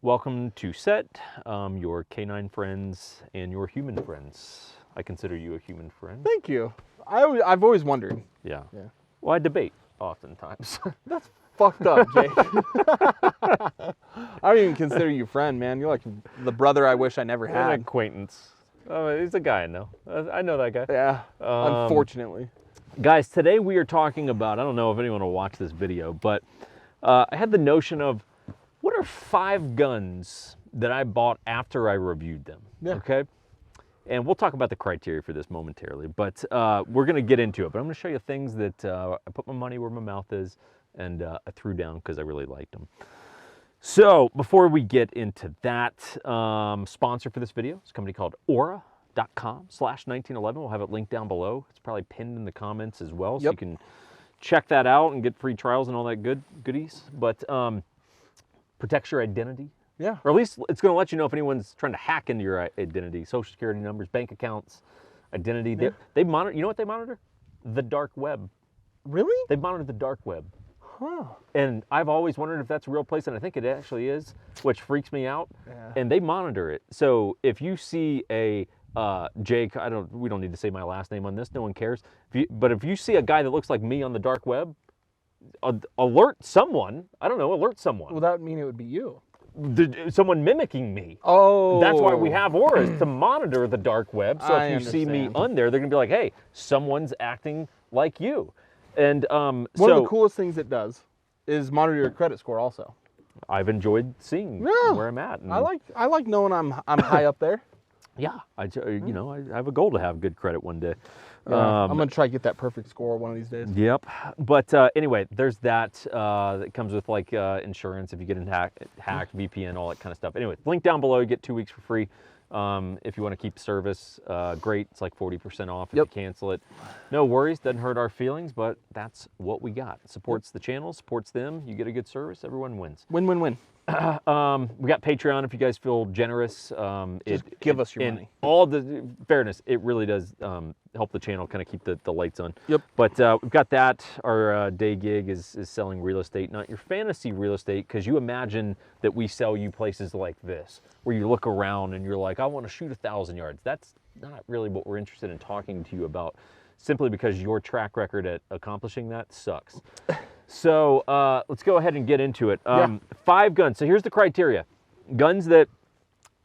Welcome to set, your canine friends and your human friends. I consider you a human friend. Thank you. I've always wondered. Yeah. Yeah. Well, I debate oftentimes. That's fucked up, Jake. I don't even consider you friend, man. You're like the brother I wish I never An had. acquaintance. Oh, he's a guy I know. I know that guy. Yeah, unfortunately. Guys, today we are talking about, I don't know if anyone will watch this video, but I had the notion of what are 5 guns that I bought after I reviewed them, okay? And we'll talk about the criteria for this momentarily, but we're gonna get into it. But I'm gonna show you things that I put my money where my mouth is and I threw down because I really liked them. So before we get into that, sponsor for this video is a company called aura.com/1911. We'll have it linked down below. It's probably pinned in the comments as well, so you can check that out and get free trials and all that goodies. But protects your identity. Yeah. Or at least it's going to let you know if anyone's trying to hack into your identity, social security numbers, bank accounts, identity. Yeah. They monitor, you know what they monitor? The dark web. Really? They monitor the dark web. Huh. And I've always wondered if that's a real place, and I think it actually is, which freaks me out. Yeah. And they monitor it. So if you see a Jake, we don't need to say my last name on this, no one cares. But if you see a guy that looks like me on the dark web, alert someone. I don't know, alert someone. Well, that would mean it would be you. Someone mimicking me. Oh. That's why we have auras, to monitor the dark web. So if you see me on there, they're gonna be like, hey, someone's acting like you. And one of the coolest things it does is monitor your credit score also. I've enjoyed seeing where I'm at. And I like knowing I'm high up there. yeah, you know, I have a goal to have good credit one day. Yeah, I'm gonna try to get that perfect score one of these days. Yep. But anyway, there's that that comes with like insurance if you get hacked, VPN, all that kind of stuff. Anyway, link down below. You get 2 weeks for free. If you want to keep service, great. It's like 40% off if you cancel it. No worries, doesn't hurt our feelings, but that's what we got. It supports the channel, supports them. You get a good service, everyone wins. Win, win, win. We got Patreon if you guys feel generous. Just give us your money. All the fairness, it really does help the channel kind of keep the lights on. Yep. But we've got that. Our day gig is selling real estate, not your fantasy real estate, because you imagine that we sell you places like this, where you look around and you're like, I want to shoot 1,000 yards. That's not really what we're interested in talking to you about, simply because your track record at accomplishing that sucks. So let's go ahead and get into it. 5 guns. So here's the criteria. Guns that,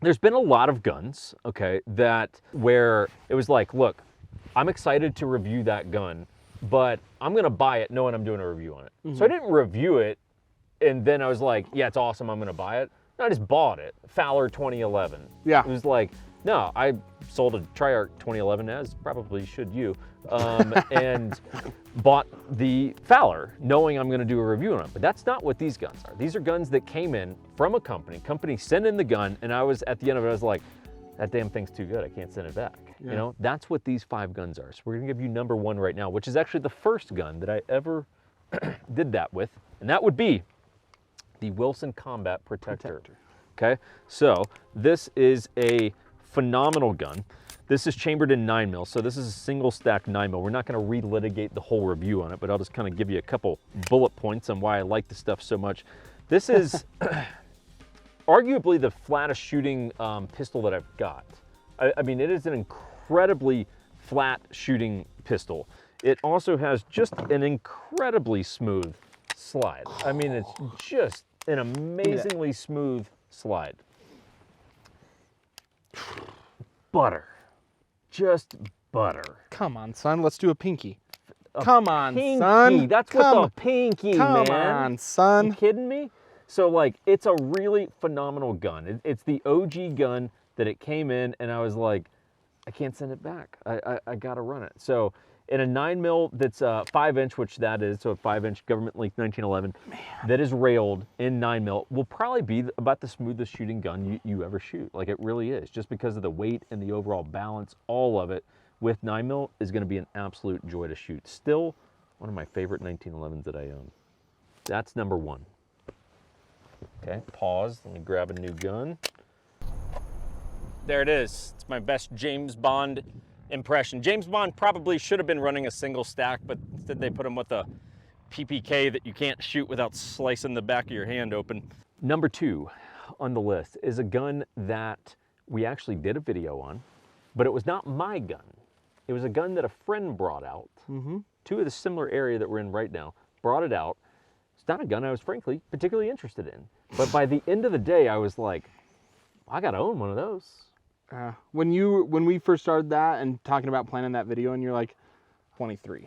there's been a lot of guns, okay, that where it was like, look, I'm excited to review that gun, but I'm going to buy it knowing I'm doing a review on it. So I didn't review it, and then I was like, yeah, it's awesome, I'm going to buy it. No, I just bought it. Fowler 2011. Yeah. It was like, no, I sold a Triarch 2011, as probably should you, and bought the Fowler knowing I'm going to do a review on it. But that's not what these guns are. These are guns that came in from a company sent in the gun, and I was, at the end of it, I was like, that damn thing's too good, I can't send it back. You know, that's what these 5 guns are. So we're going to give you number 1 right now, which is actually the first gun that I ever did that with, and that would be the Wilson Combat Protector. Okay, so this is a phenomenal gun. This is chambered in 9mm, so this is a single stack 9mm. We're not going to relitigate the whole review on it, but I'll just kind of give you a couple bullet points on why I like the stuff so much. This is arguably the flattest shooting pistol that I've got. I mean, it is an incredibly flat shooting pistol. It also has just an incredibly smooth slide. I mean, it's just an amazingly smooth slide. Butter. Just butter. Come on, son. Let's do a pinky. Come on, Pinky. son. That's what the pinky, man. Come on, son. You kidding me? So, like, it's a really phenomenal gun. It's the OG gun that it came in, and I was like, I can't send it back. I gotta run it. So, in a 9mm that's 5-inch, which that is, so a 5-inch government length 1911, that is railed in 9mm, will probably be about the smoothest shooting gun you ever shoot. Like, it really is, just because of the weight and the overall balance, all of it with 9mm is going to be an absolute joy to shoot. Still, one of my favorite 1911s that I own. That's number 1. Okay, pause. Let me grab a new gun. There it is. It's my best James Bond impression. James Bond probably should have been running a single stack, but instead they put him with a PPK that you can't shoot without slicing the back of your hand open. Number 2, on the list is a gun that we actually did a video on, but it was not my gun. It was a gun that a friend brought out to the similar area that we're in right now, brought it out. It's not a gun I was frankly particularly interested in. But by the end of the day, I was like, I gotta own one of those. When we first started that and talking about planning that video, and you're like, 23.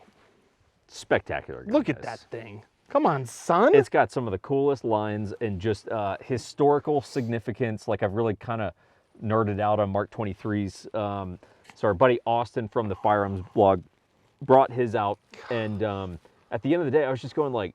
Spectacular gun, Look at guys. that thing. Come on, son. It's got some of the coolest lines and just historical significance. Like I've really kind of nerded out on Mark 23s. So our buddy Austin from the Firearms blog brought his out, and at the end of the day, I was just going like,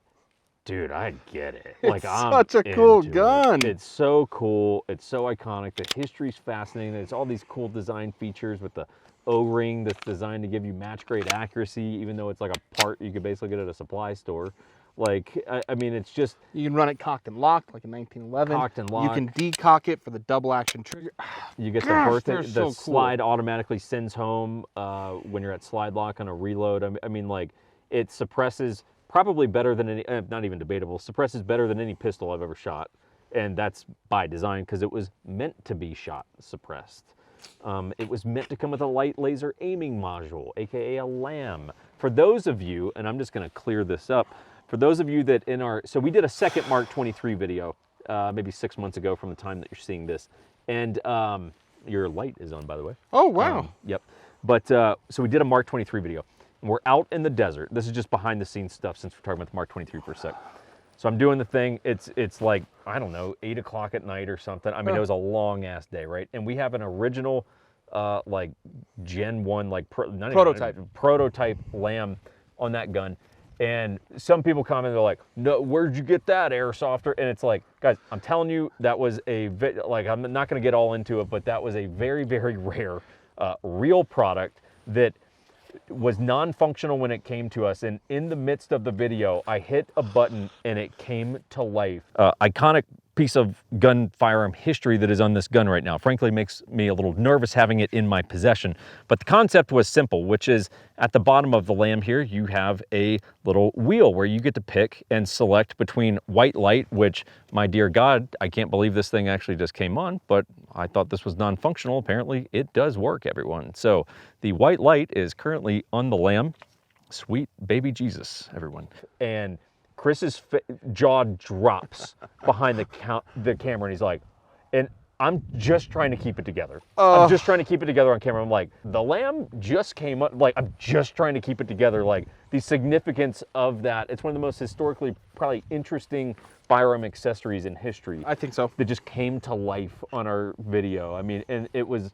dude, I get it. Like, it's such a cool gun. It's so cool. It's so iconic. The history's fascinating. There's all these cool design features with the O-ring that's designed to give you match grade accuracy, even though it's like a part you could basically get at a supply store. Like, I mean, it's just... You can run it cocked and locked like a 1911. Cocked and locked. You can decock it for the double action trigger. You get the slide automatically sends home when you're at slide lock on a reload. I mean, like, it suppresses probably better than any, not even debatable, suppresses better than any pistol I've ever shot. And that's by design because it was meant to be shot suppressed. It was meant to come with a light laser aiming module, AKA a LAM. For those of you, and I'm just gonna clear this up, for those of you that so we did a second Mark 23 video, maybe 6 months ago from the time that you're seeing this. And your light is on, by the way. Oh, wow. Yep. But so we did a Mark 23 video. And we're out in the desert. This is just behind the scenes stuff since we're talking about the Mark 23 for a sec. So I'm doing the thing. It's like, I don't know, 8 o'clock at night or something. I mean, it was a long ass day, right? And we have an original like Gen 1, like prototype LAM on that gun. And some people comment, they're like, no, where'd you get that airsofter? And it's like, guys, I'm telling you, that was like, I'm not gonna get all into it, but that was a very, very rare real product that was non-functional when it came to us. And in the midst of the video, I hit a button and it came to life. Iconic piece of gun firearm history that is on this gun right now. Frankly, makes me a little nervous having it in my possession. But the concept was simple, which is at the bottom of the LAM here, you have a little wheel where you get to pick and select between white light, which, my dear God, I can't believe this thing actually just came on, but I thought this was non-functional. Apparently it does work, everyone. So the white light is currently on the LAM. Sweet baby Jesus, everyone. And Chris's jaw drops behind the camera, and he's like, and I'm just trying to keep it together. I'm just trying to keep it together on camera. I'm like, the LAM just came up, like, I'm just trying to keep it together. Like, the significance of that, it's one of the most historically probably interesting firearm accessories in history. I think so. That just came to life on our video. I mean, and it was,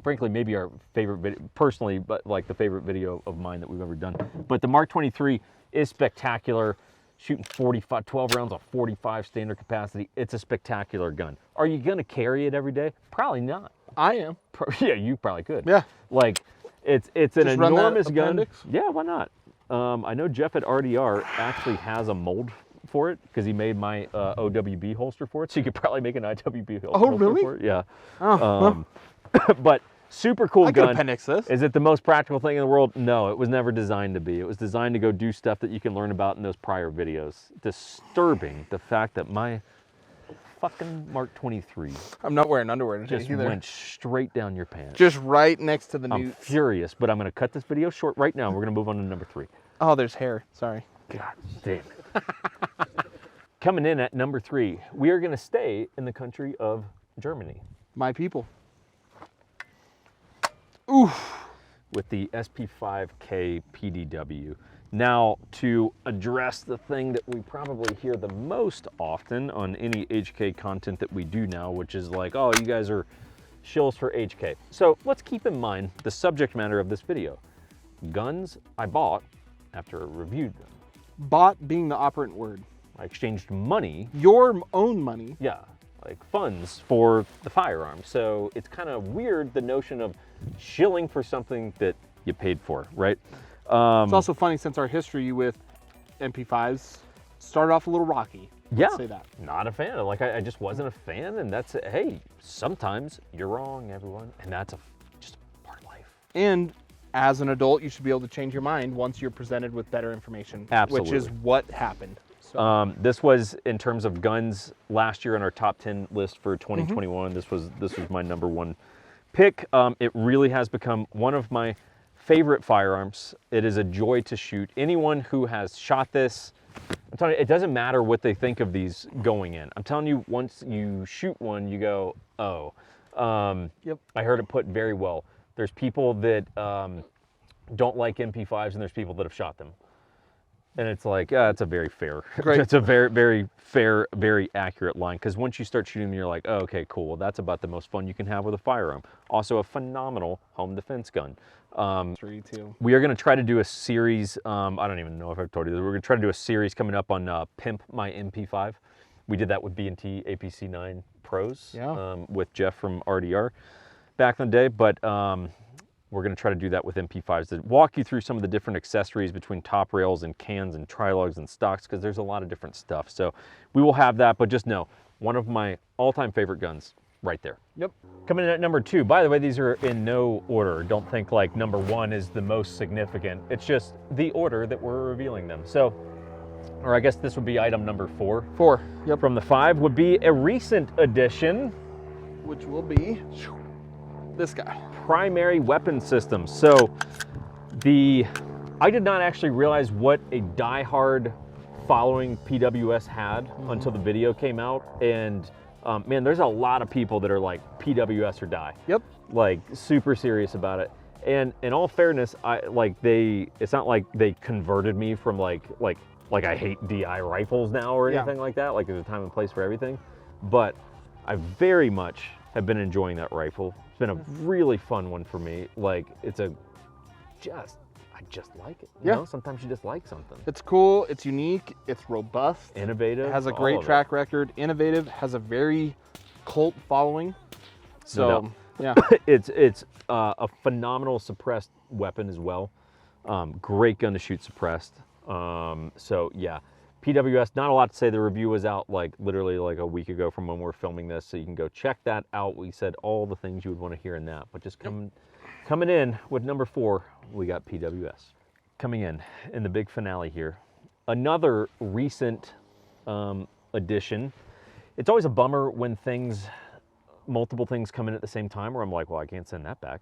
frankly, maybe our favorite video, personally, but like the favorite video of mine that we've ever done. But the Mark 23 is spectacular. Shooting 12 rounds of 45 standard capacity. It's a spectacular gun. Are you gonna carry it every day? Probably not. I am. Yeah, you probably could. Yeah. Like, it's an Just run that enormous gun. appendix? Yeah, why not? I know Jeff at RDR actually has a mold for it because he made my OWB holster for it, so you could probably make an IWB holster really? for it. Yeah. Oh, But super cool I gun. could appendix this. Is it the most practical thing in the world? No, it was never designed to be. It was designed to go do stuff that you can learn about in those prior videos. Disturbing the fact that my fucking Mark 23 I'm not wearing underwear today just either. went straight down your pants. Just right next to the I'm new. furious, but I'm going to cut this video short right now. We're going to move on to number 3. Oh, there's hair. Sorry. God damn it. Coming in at number 3, we are going to stay in the country of Germany. My people. Oof. With the SP5K PDW. Now, to address the thing that we probably hear the most often on any HK content that we do now, which is like, oh, you guys are shills for HK. So let's keep in mind the subject matter of this video. Guns I bought after I reviewed them. Bought being the operant word. I exchanged money. Your own money. Yeah, like funds for the firearm. So it's kind of weird, the notion of shilling for something that you paid for, right? It's also funny since our history with MP5s started off a little rocky. Yeah, Let's say that. Not a fan. Like I just wasn't a fan, and that's hey, sometimes you're wrong, everyone, and that's just a part of life. And as an adult, you should be able to change your mind once you're presented with better information. Absolutely. Which is what happened. So. This was, in terms of guns, last year on our top 10 list for 2021. This was my number one pick. It really has become one of my favorite firearms. It is a joy to shoot. Anyone who has shot this, I'm telling you, it doesn't matter what they think of these going in. I'm telling you, once you shoot one, you go, oh. Yep. I heard it put very well. There's people that don't like MP5s, and there's people that have shot them. And it's like, it's a very fair, it's a very, very fair, very accurate line. Because once you start shooting them, you're like, oh, okay, cool. Well, that's about the most fun you can have with a firearm. Also a phenomenal home defense gun. We are going to try to do a series. I don't even know if I've told you this. We're going to try to do a series coming up on Pimp My MP5. We did that with B&T APC 9 Pros with Jeff from RDR back in the day. But we're going to try to do that with MP5s to walk you through some of the different accessories between top rails and cans and trilogs and stocks, because there's a lot of different stuff. So we will have that, but just know, one of my all-time favorite guns right there. Yep. Coming in at number 2, by the way, these are in no order. Don't think like number 1 is the most significant. It's just the order that we're revealing them. So, or I guess this would be item number 4. 4, yep. From the 5 would be a recent addition, which will be this guy. Primary Weapons Systems. So I did not actually realize what a diehard following PWS had until the video came out. And man, there's a lot of people that are like PWS or die. Yep. Like super serious about it. And in all fairness, it's not like they converted me from like I hate DI rifles now or anything like that. Like there's a time and place for everything. But I very much have been enjoying that rifle. It's been a really fun one for me. Like I just like it. You know, sometimes you just like something. It's cool, it's unique, it's robust. Innovative. It has a great track record. Innovative, has a very cult following. So, yeah. It's a phenomenal suppressed weapon as well. Great gun to shoot suppressed. So yeah. PWS, not a lot to say. The review was out like literally like a week ago from when we're filming this, so you can go check that out. We said all the things you would want to hear in that, but just coming in with number 4, we got PWS. Coming in the big finale here, another recent addition. It's always a bummer when multiple things come in at the same time, where I'm like, well, I can't send that back.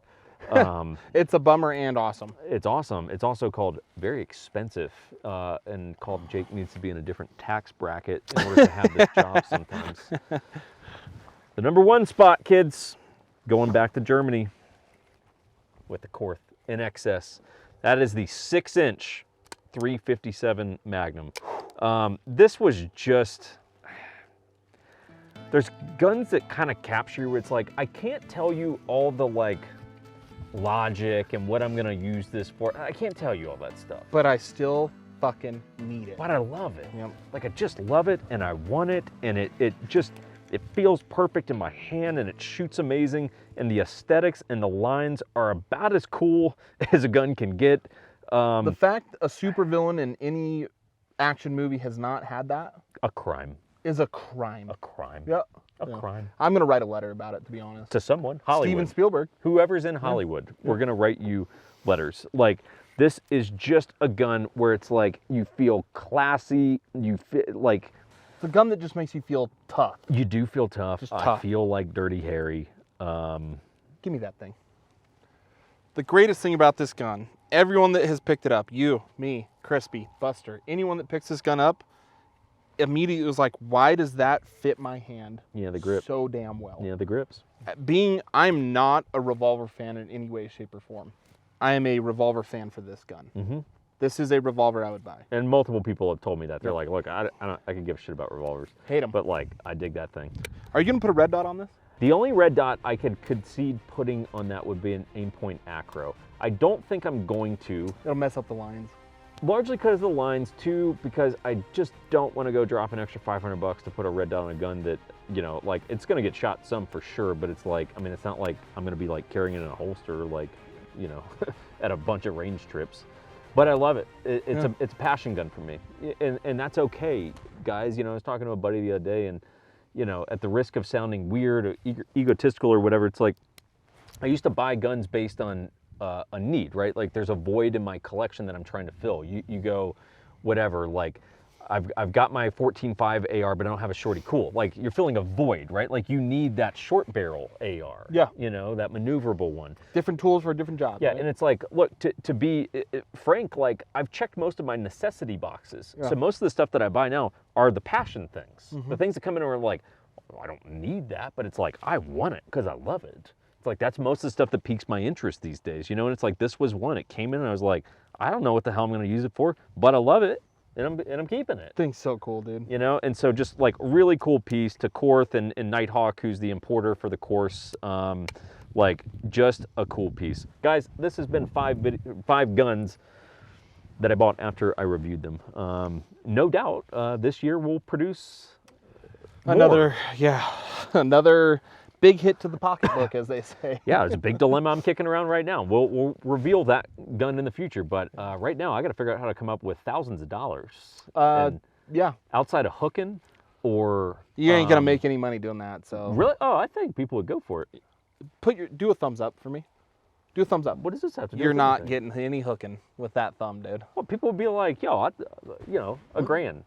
It's a bummer and awesome. It's awesome. It's also called very expensive and called Jake needs to be in a different tax bracket in order to have this job sometimes. The number 1 spot, kids, going back to Germany with the Korth NXS. That is the 6-inch 357 Magnum. This was just, there's guns that kind of capture you where it's like, I can't tell you all the like logic and what I'm gonna use this for. I can't tell you all that stuff. But I still fucking need it. But I love it. Yep. Like I just love it and I want it, and it feels perfect in my hand, and it shoots amazing, and the aesthetics and the lines are about as cool as a gun can get. The fact a supervillain in any action movie has not had that, a crime. Is a crime. A crime. Yep. A crime. I'm gonna write a letter about it, to be honest. To someone. Hollywood. Steven Spielberg. Whoever's in Hollywood, we're gonna write you letters. Like, this is just a gun where it's like you feel classy, you feel like. It's a gun that just makes you feel tough. You do feel tough. Just I tough. feel like Dirty Harry. Give me that thing. The greatest thing about this gun, everyone that has picked it up, you, me, Crispy, Buster, anyone that picks this gun up, immediately was like, why does that fit my hand? Yeah, the grip. So damn well. Yeah, the grips. I'm not a revolver fan in any way, shape, or form. I am a revolver fan for this gun. Mm-hmm. This is a revolver I would buy. And multiple people have told me that. They're like, look, I can give a shit about revolvers. Hate them. But like, I dig that thing. Are you gonna put a red dot on this? The only red dot I could concede putting on that would be an aim point acro. I don't think I'm going to. It'll mess up the lines. Largely because of the lines, too, because I just don't want to go drop an extra $500 to put a red dot on a gun that, you know, like, it's going to get shot some for sure, but it's like, I mean, it's not like I'm going to be like carrying it in a holster, like, you know, at a bunch of range trips. But I love it. It's a passion gun for me, and that's okay, guys. You know, I was talking to a buddy the other day, and you know, at the risk of sounding weird or egotistical or whatever, it's like I used to buy guns based on a need, right? Like there's a void in my collection that I'm trying to fill. You go, whatever, like I've got my 14.5 AR, but I don't have a shorty cool. Like you're filling a void, right? Like you need that short barrel AR. Yeah. You know, that maneuverable one. Different tools for a different job. Yeah, right? and it's like, look, to be frank, like I've checked most of my necessity boxes. Yeah. So most of the stuff that I buy now are the passion things. The things that come in and are like, oh, I don't need that, but it's like, I want it because I love it. It's like, that's most of the stuff that piques my interest these days, you know? And it's like, this was one. It came in and I was like, I don't know what the hell I'm going to use it for, but I love it. And I'm keeping it. Thing's so cool, dude. You know, and so just like really cool piece to Korth and Nighthawk, who's the importer for the course. Like just a cool piece. Guys, this has been five guns that I bought after I reviewed them. No doubt, this year we'll produce more. Another big hit to the pocketbook, as they say. Yeah, it's a big dilemma I'm kicking around right now. We'll reveal that gun in the future, but right now I got to figure out how to come up with thousands of dollars. Yeah. Outside of hooking, or You ain't gonna make any money doing that, so. really? Oh, I think people would go for it. Do a thumbs up for me. Do a thumbs up. What does this have to do? You're with not anything? getting any hooking with that thumb, dude. Well, people would be like, yo, you know, $1,000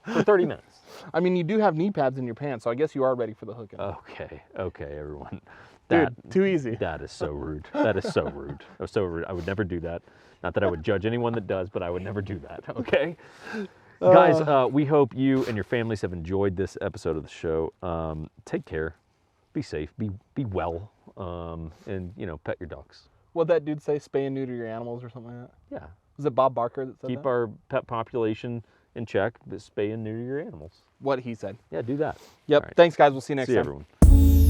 for 30 minutes. I mean, you do have knee pads in your pants, so I guess you are ready for the hooking. Okay, everyone. Dude, too easy. That is so rude. That is so rude. That was so rude. I would never do that. Not that I would judge anyone that does, but I would never do that, okay? Guys, we hope you and your families have enjoyed this episode of the show. Take care. Be safe. Be well. And, you know, pet your dogs. What'd that dude say? Spay and neuter your animals or something like that? Yeah. Was it Bob Barker that said Keep that? our pet population in check, but spay and neuter your animals. What he said. Yeah, do that. Yep. All right. Thanks, guys. We'll see you next See you, time. everyone.